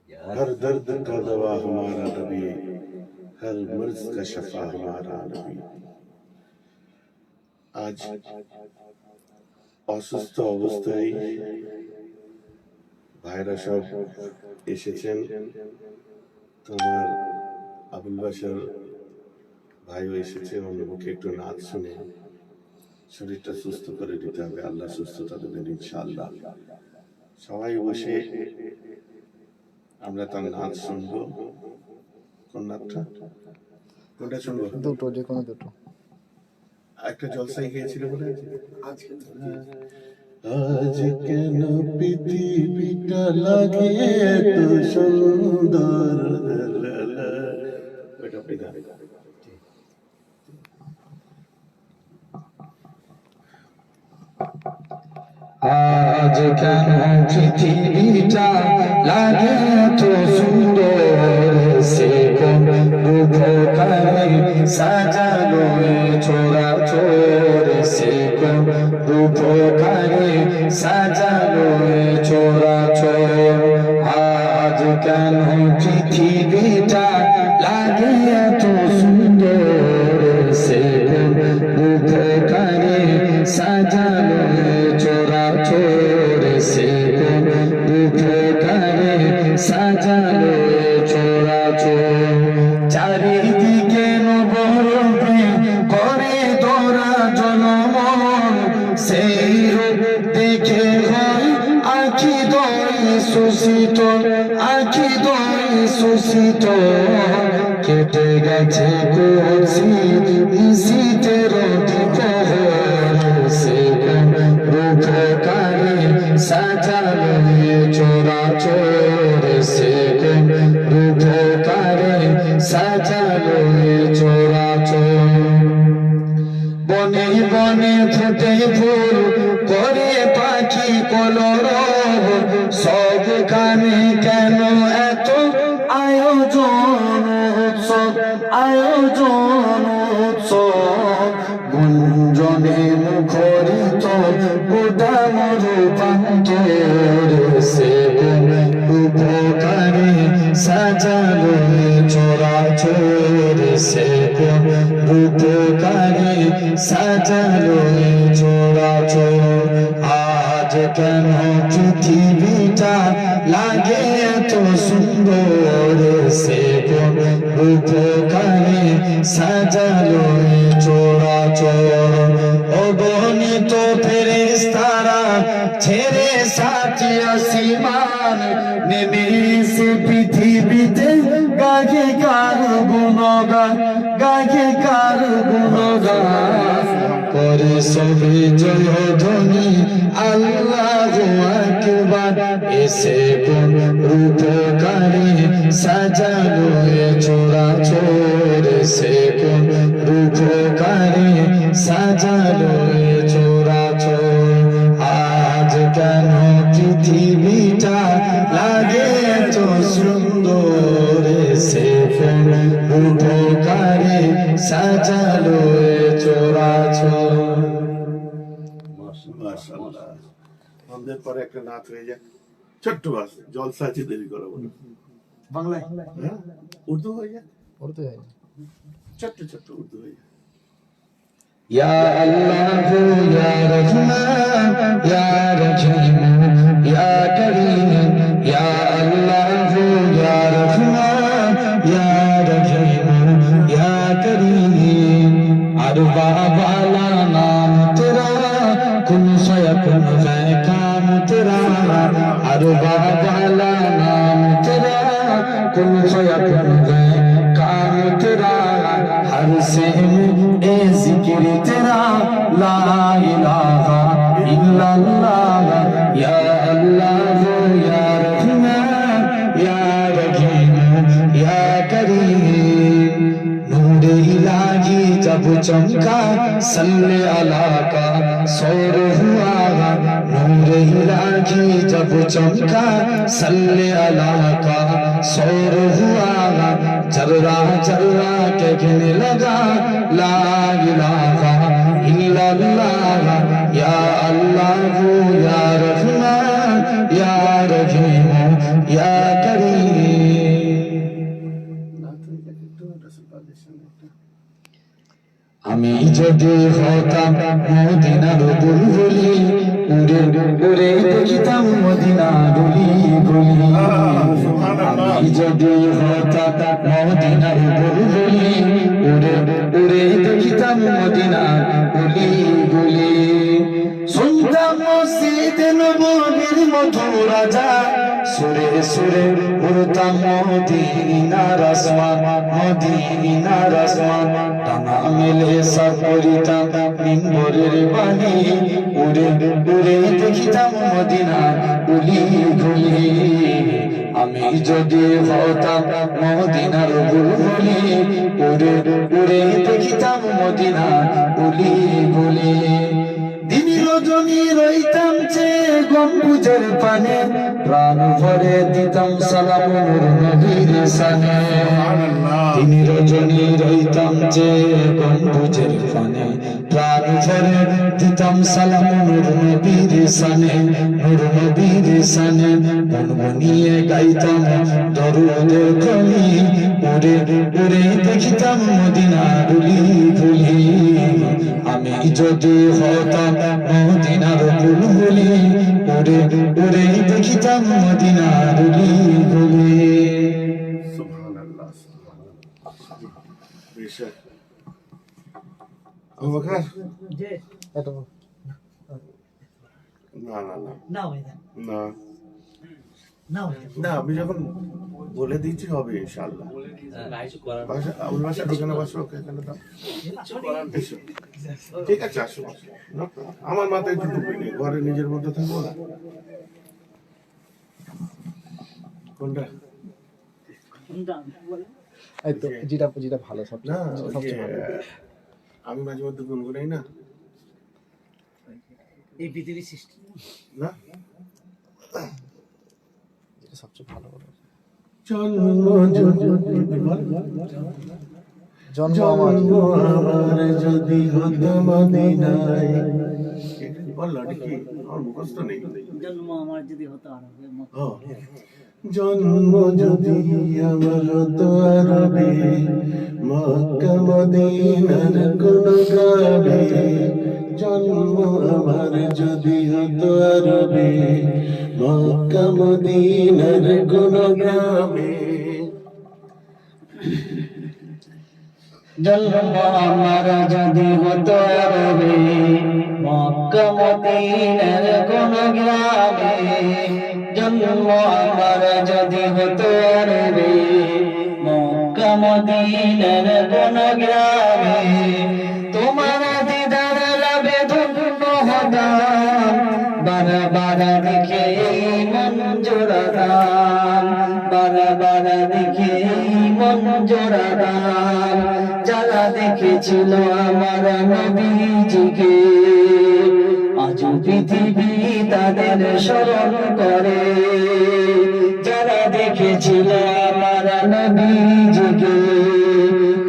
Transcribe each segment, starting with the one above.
हर दर्द का दवा हमारा नबी, हर मर्ज का शफा हमारा नबी। আজ অসুস্থ অবস্থায় ভাইরা সব এসেছেন। তোমার আবুল বাশার ভাইও এসেছে। ওর মুখে একটু নাচ শুনে শরীরটা সুস্থ করে দিতে হবে। আল্লাহ সুস্থতা দেবেন ইনশাআল্লাহ। সবাই বসে আমরা তার নাচ শুনবো। কোন নাচটা? কোনটা শুনবো? দুটো, যে কোনো দুটো। একটা জলসাই গিয়েছিল বলে আজ কেন পৃথিবীটা লাগে এত সুন্দর। ওইটা আপনি গান। আজ কেন পৃথিবীটা লাগে এত সুন্দর, সে কোন রূপকারে সাজালো ছোড়া চোর, সে কোন রূপকারে সাজালো ছোড়া চোর। আজ কেন পৃথিবীটা লাগে এত সুন্দর, সে কোন রূপকারে সাজালো চোরা চোর, সে কোন রূপকারে সাজালো চোরা চোর। চারিদিকে নবরূপে করে তোরা জনমন, সেই রূপ দেখে হয় আখি দয় সুশীত, আখি দয় সুশীত। কেটে গেছে কোসি শীতের দুপহর, সে কোন রূপকারে সাজালো চোরা চোর, সে কোন রূপকারে সাজালো চোরা চোর। বনে বনে ফুটে ফুল করে পাখি কলরব, সব কানে কেন এত আয়োজন উৎসব, আয়োজন উৎসব। গুঞ্জনে মুখরিত গোটা মরুপ্রান্তর, সে কোন রূপকারে সাজালো চোরা চোর, সে কোন রূপকারে সাজালো চোরা চোর। আজ কেন পৃথিবীটা লাগে এত সুন্দর, সে কোন রূপকারে সাজালো চোরা চোর। অগণিত ফেরেশতারা ছেড়ে সাথী আসমান, নেমে এসে পৃথিবীতে গায়ে কার গুণগান, গায়ে কার গুণগান। করে সবে জয়ধ্বনি আল্লাহু আকবার, এসে কোন রূপকারে সাজালো চোরা চোর, সে কোন রূপকারে সাজালো চোরা চোর। আজ কেন পৃথিবীটা লাগে এত সুন্দর, সে কোন রূপকারে সাজালো চোরা চোর। মাশাআল্লাহ। আমাদের পরে একটা নাচ হয়ে যাক, ছোট্ট বাস জলসা আছে, দেরি করো বলো। বাংলায়? হ্যাঁ, উর্দু হয়ে যাক, উর্দু হয়। ছোট্ট ছোট্ট উর্দু হয়ে যাক। ইয়া আল্লাহ ইয়া রহমান ইয়া রহিম ইয়া করিম, ইয়া আল্লাহ ইয়া রহমান ইয়া রহিম ইয়া করিম। अरबा वाला नाम तेरा, कुन फयकुन है काम तेरा। अरबा वाला नाम तेरा, कुन फयकुन है काम तेरा। हर से ए जिक्र तेरा, ला इलाहा इल्लल्लाह। या अल्लाह या रहमान या रहीम या करीम। नूर इलाही जब चमका सल्ले अला का सौर हुआ। नूर इलाही जब चमका सल्ले अला का सौर हुआ। जर्रा जर्रा के गिने लगा ला इलाहा इल्लल्लाह। या अल्लाह या रहमान या रहीम या करीम। আমি যদি হতাম মদিনার বুলবুলি উড়ে উড়ে দেখিতাম মদিনার গলি গলি আমি যদি হতাম মদিনার বুলবুলি উড়ে উড়ে দেখিতাম মদিনার গলি গলি শুনতাম মসজিদে নববীর মধুর রাজা সুরে সুরে উড়তাম মদিনার আসমান মদিনার আসমান টানা মেলে সব করিতাম মিম্বরের বাণী উড়ে উড়ে দেখিতাম মদিনার গলি গলি আমি যদি হতাম মদিনার বুলবুলি উড়ে উড়ে দেখিতাম মদিনার গলি গলি দিন রজনী রইতাম চে গম্বুজের পানে প্রাণ ভরে দিতাম সালাম নূর নবীর শানে দিন রজনী রইতাম চে গম্বুজের পানে প্রাণ ভরে দিতাম সালাম নূর নবীর শানে নূর নবীর শানে গুনগুনিয়ে গাইতাম দরুদের কলি উড়ে উড়ে দেখিতাম মদিনার গলি গলি আমি যদি হতাম মদিনার বুলবুলি উড়ে উড়ে দেখিতাম মদিনার গলি গলি সুবহানাল্লাহ বেশক আবু বকর যে এটা না না না না হয়ে যায় না না হয়ে যায় না আমি যখন বলে দিচ্ছি হবে ইনশাআল্লাহ বাসা আবুল বাসার এখানে বসো এখানে দাও এসো। ঠিক আছে আসো No problem. আমার মাথায় তো টুপি নেই ঘরে নিজের মধ্যে থাকবো না কোনটা এই তো যেটা যেটা ভালো না সবচেয়ে ভালো আমি মাঝে মধ্যে গুনগুনাই না এই পৃথিবীর সৃষ্টি না যেটা সবচেয়ে ভালো বলো জন্ম আমার যদি হতো মদিনায় বললো কি আমার মুখস্থ নেই জন্ম আমার যদি হতো আরবে ও, জন্ম যদি আমার হতো আরবে মক্কা মদিনার কোন গ্রামে জন্ম আমার যদি হতো আরবে মক্কা মদিনার কোন গ্রামে জন্ম আমার যদি হতো আরবে মক্কা মদিনার কোন গ্রামে জন্ম আমার যদি হতো আরবে মক্কা মদিনার কোন গ্রামে তোমার দিদার লাভে ধন্য হতাম বারা বারা দেখে মন জোড়াতাম বারা বারা দেখে মন জোড়াতাম যারা দেখেছিল আমার নবীজিকে আজ পৃথিবী তাদের স্মরণ করে যারা দেখেছিল আমার নবীজিকে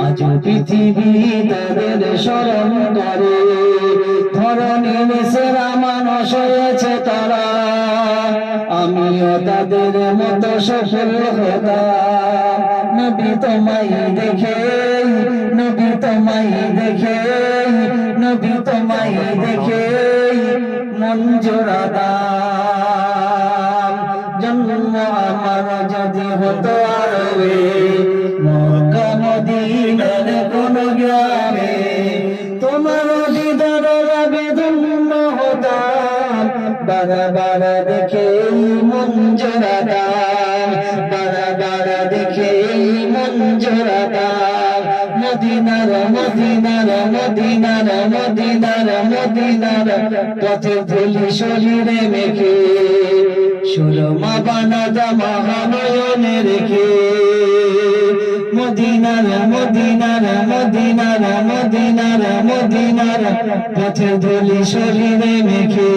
আজ পৃথিবী তাদের স্মরণ করে ধরণীর সেরা মানুষ হয়েছে তারা আমিও তাদের মতো সফল হতাম নবী তোমায় দেখে নবী তোমায় দেখে নবী তোমায় দেখে মন জোড়াতাম জন্ম আমার যদি হতো আরবে মক্কা মদিনার কোন গ্রামে তোমার দিদার লাভে ধন্য হতাম বারা বারা দেখে মন জোড়াতাম বারা বারা দেখে মন জোড়াতাম মদিনার মদিনার মদিনার মদিনার মদিনার পথে ধুলি শরীরে মেখে সুরমা বানাদা মহানয়নে রেখে মদিনার মদিনার মদিনার মদিনার মদিনার পথে ধুলি শরীরে মেখে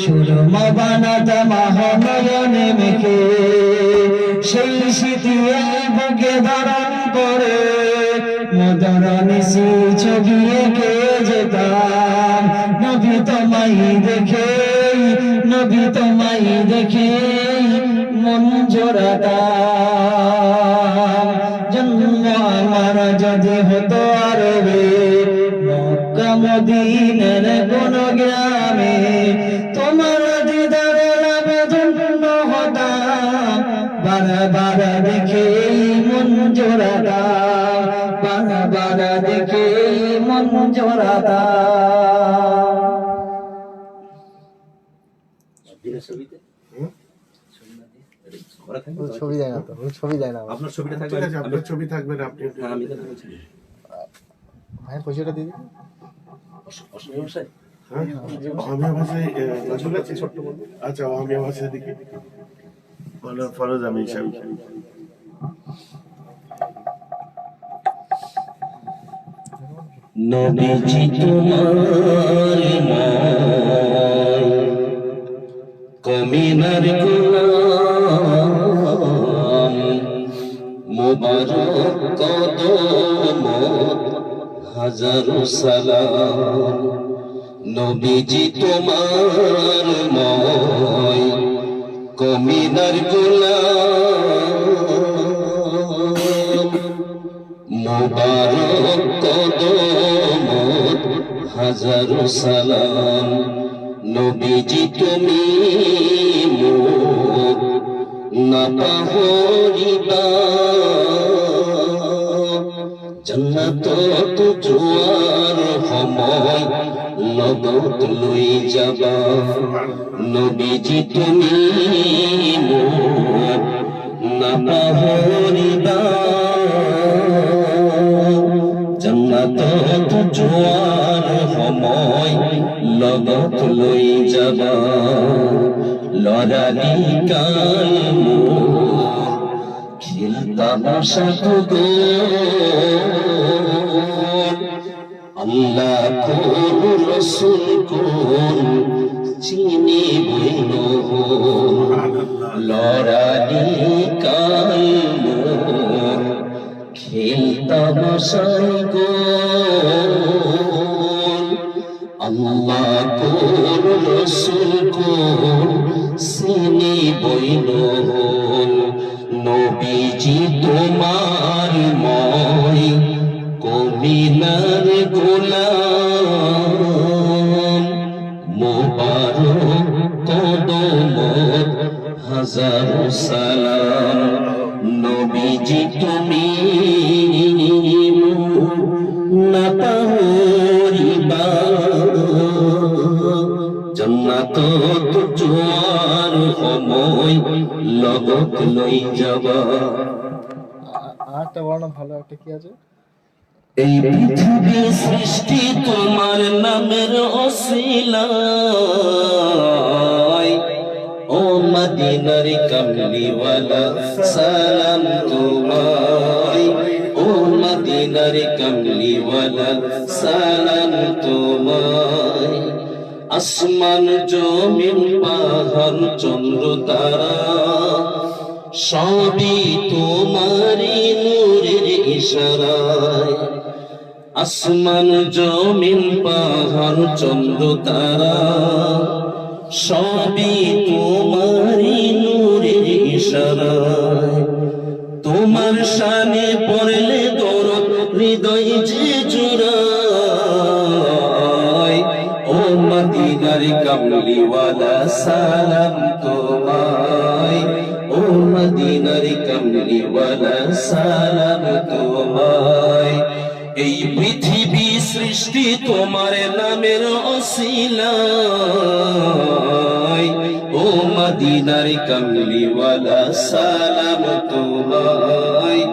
সুরমা বানাদা মহানয়নে মেখে সেই স্মৃতি বুকে ধারণ করে মদর নিশি ছবি এঁকে যেতাম নবী তোমায় দেখে নবী তোমায় দেখে মন জোড়াতাম জন্ম আমার যদি হতো আরবে মদিনার কোন গ্রামে তোমার দিদারে লাভে ধন্য হতাম বারবার দেখে মন জোড়াতা বারবার দেখে মন জোড়াতা ও ছবি দেয় না তো, ও ছবি দেয় না আমার। আপনার ছবিটা থাকবে ঠিক আছে, আপনার ছবি থাকবে না, আপনি হ্যাঁ আমি তাহলে বলছি ভাইয়ের পয়সাটা দিয়ে দিন। অসমীয়া ভাষায় হ্যাঁ অহমিয়া ভাষায় নজরুল আছে ছোট্ট বলবো। আচ্ছা অহমিয়া ভাষায় দেখি বলো ফরজ আমি সাহেব। নবীজি তোমার ময় কমিনার গোলাম মুবারক কদম হাজারো সালাম নবীজি তোমার ময় কমিনার গোলাম মুবারক কদম হাজারো সালাম নবীজি তুমি মোর না পাহরিবা জান্নাত তো জোয়ার সময় লগত লই যাবা নবীজি তুমি মোর না পাহরিবা জান্নাত তো জোয়ার সময় লগত লই যাবা লড়ালি কাল মোর খেলতামাশা তো গো আল্লাহ কোন রসুল কোন চিনি বইল লড়ালি কাল মোর খেলতামাশাই গো আল্লাহ কোন রসুল কোন চিনি বইল নবীজি তোমার ময় কমিনার গোলাম মুবারক কদম হাজারো সালাম নবীজি তুমি না পাহরিবা জান্নাত তো জোয়ার সময় লগত লই যাবা আরেকটা বর্ণ ভালো একটা কি আছে? এই পৃথিবী সৃষ্টি তোমার নামের ওসিলায় ও মদিনার কামলিওয়ালা সালাম তোমায় ও মদিনার কামলিওয়ালা সালাম তোমায় আসমান জমিন পাহাড় চন্দ্র তারা সবই তোমারি নূরের ইশারায় আসমান জমিন পাহাড় চন্দ্র তারা সবই তোমারি নূরের ইশারায় তোমার শানে পড়লে দরদ হৃদয় যে জুড়ায় ও মদিনার কামলিওয়ালা সালাম তোমায় ও মদিনার কামলিওয়ালা সালাম তোমায় এই পৃথিবী সৃষ্টি তোমার নামের ওসিলায় ও মদিনার কামলিওয়ালা সালাম তোমায়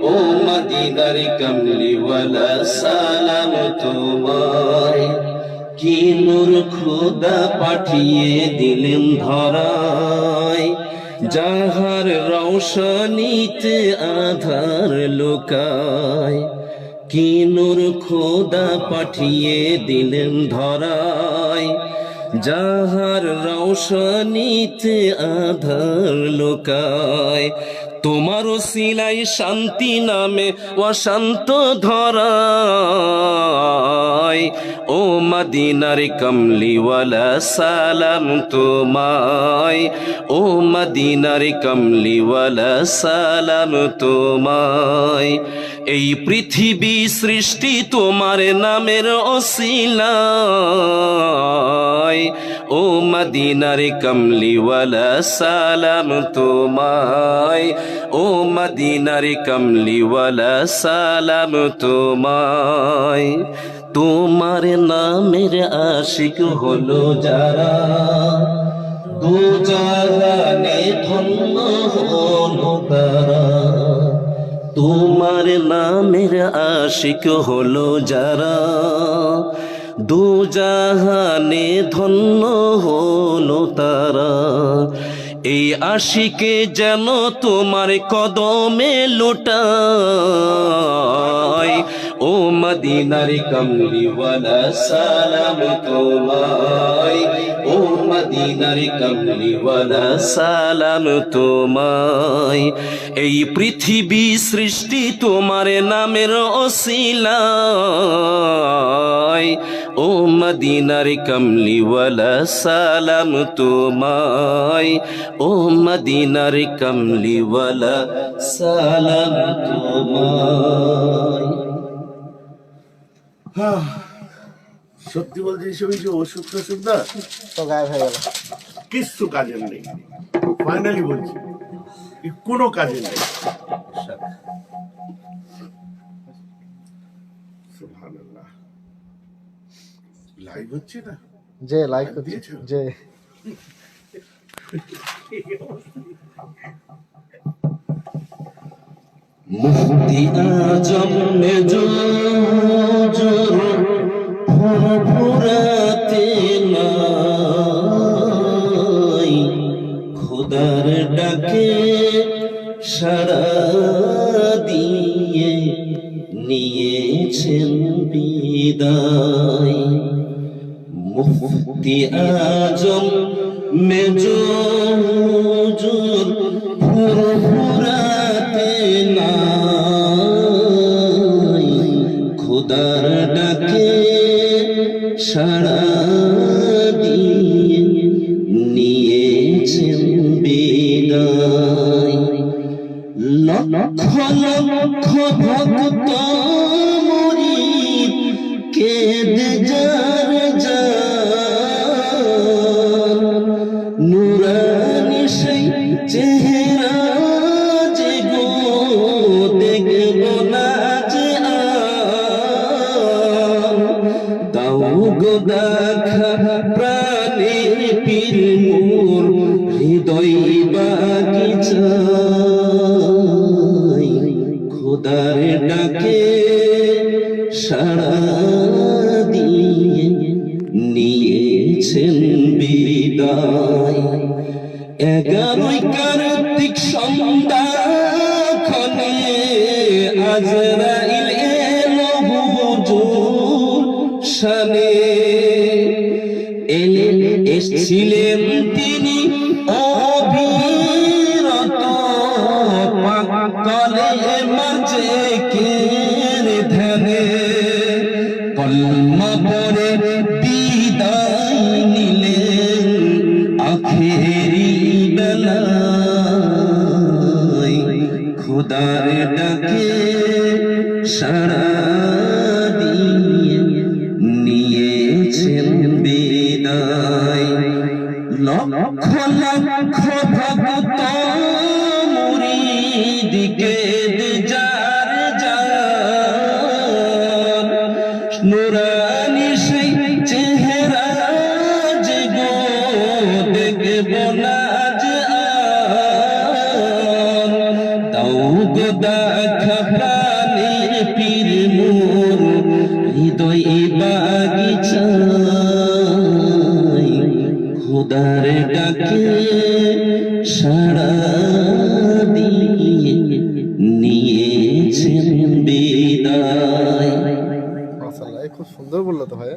ও মদিনার কামলিওয়ালা সালাম তোমায় কি নূর খোদা পাঠিয়ে দিলেন ধরায় যাহার রৌশনীতে আধার লোকায় কি নূর খোদা পাঠিয়ে দিলেন ধরায় যাহার রৌশনীতে আধার লোকায় তোমার ওসিলাই শান্তি নামে অশান্ত ধরায় ও মদিনার কমলিওয়ালা সালাম তোমায় ও মদিনার কমলিওয়ালা সালাম তোমায় এই পৃথিবী সৃষ্টি তোমার নামের ওসিলায় ও মদিনার কমলিওয়ালা সালাম তোমায় ও মদিনার কমলিওয়ালা সালাম তোমায় তোমার নামের আশিক হলো যারা দু জাহানে ধন্য হলো তারা তোমার নামের আশিক হলো যারা দু জাহানে ধন্য হলো তারা এই আশিকে যেন তোমার কদমে লুটায় ও মদিনার কমলিওয়ালা সালাম তোমায় ও মদিনার কমলিওয়ালা সালাম তোমায় এই পৃথিবী সৃষ্টি তোমার নামের ওসিলায় ও মদিনার কমলিওয়ালা সালাম তোমায় ও মদিনার কমলিওয়ালা সালাম তোমায় সত্যি বলছি হিসেবে যে ওষুধ টষুধ না তো গায়েব হয়ে গেল। কিচ্ছু কাজের নেই, ফাইনালি বলছি কোনো কাজে নেই। সুবহানাল্লাহ। লাইভ হচ্ছে না? যে লাইক করছে দিয়েছো? যে মুফতি আজম মেজুজুর ফুরফুরাতে নাই খোদার ডাকে সাড়া দিয়ে নিয়েছেন বিদায় মুফতি আজম মেজুজুর ফুরফুরাতে নাই খোদার ডাকে সাড়া দিয়ে নিয়েছেন বিদায় লক্ষ লক্ষ ভক্ত মুরিদ কেঁদে যার যার নুরানি সেই চেহারা যে গো দেখব না যে আর দাও গো দেখা প্রাণে পীর মোর হৃদয় বাগিচায় খোদার ডাকে সাড়া দিয়ে নিয়েছেন বিদায় 11 কার্তিক সন্ধ্যা ক্ষণে আজরাইল এলো হুজুর শানে এসেছিলেন তিনি অবিরত পাকলে মাঝে কের ধ্যানে কলমা পড়ে বিদায় নিলেন আখেরি বেলায় খোদার ডাকে সাড়া দিয়ে নিয়েছেন বিদায় লক্ষ লক্ষ ভক্ত মুরিদ কেঁদে যার যার নুরানি সেই চেহারা যে গো দেখব না যে আর দাও গো দেখা প্রাণে পীর মোর হৃদয় বাগিচায় খোদার ডাকে সাড়া দিয়ে নিয়েছেন বিদায়। মাশাআল্লাহ, খুব সুন্দর বললো তো ভাই।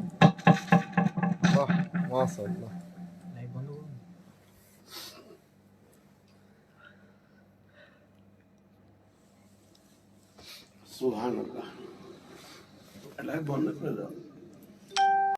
বাহ, মাশাআল্লাহ। সুবহানাল্লাহ। লাইভ বন্ধ করে দাও।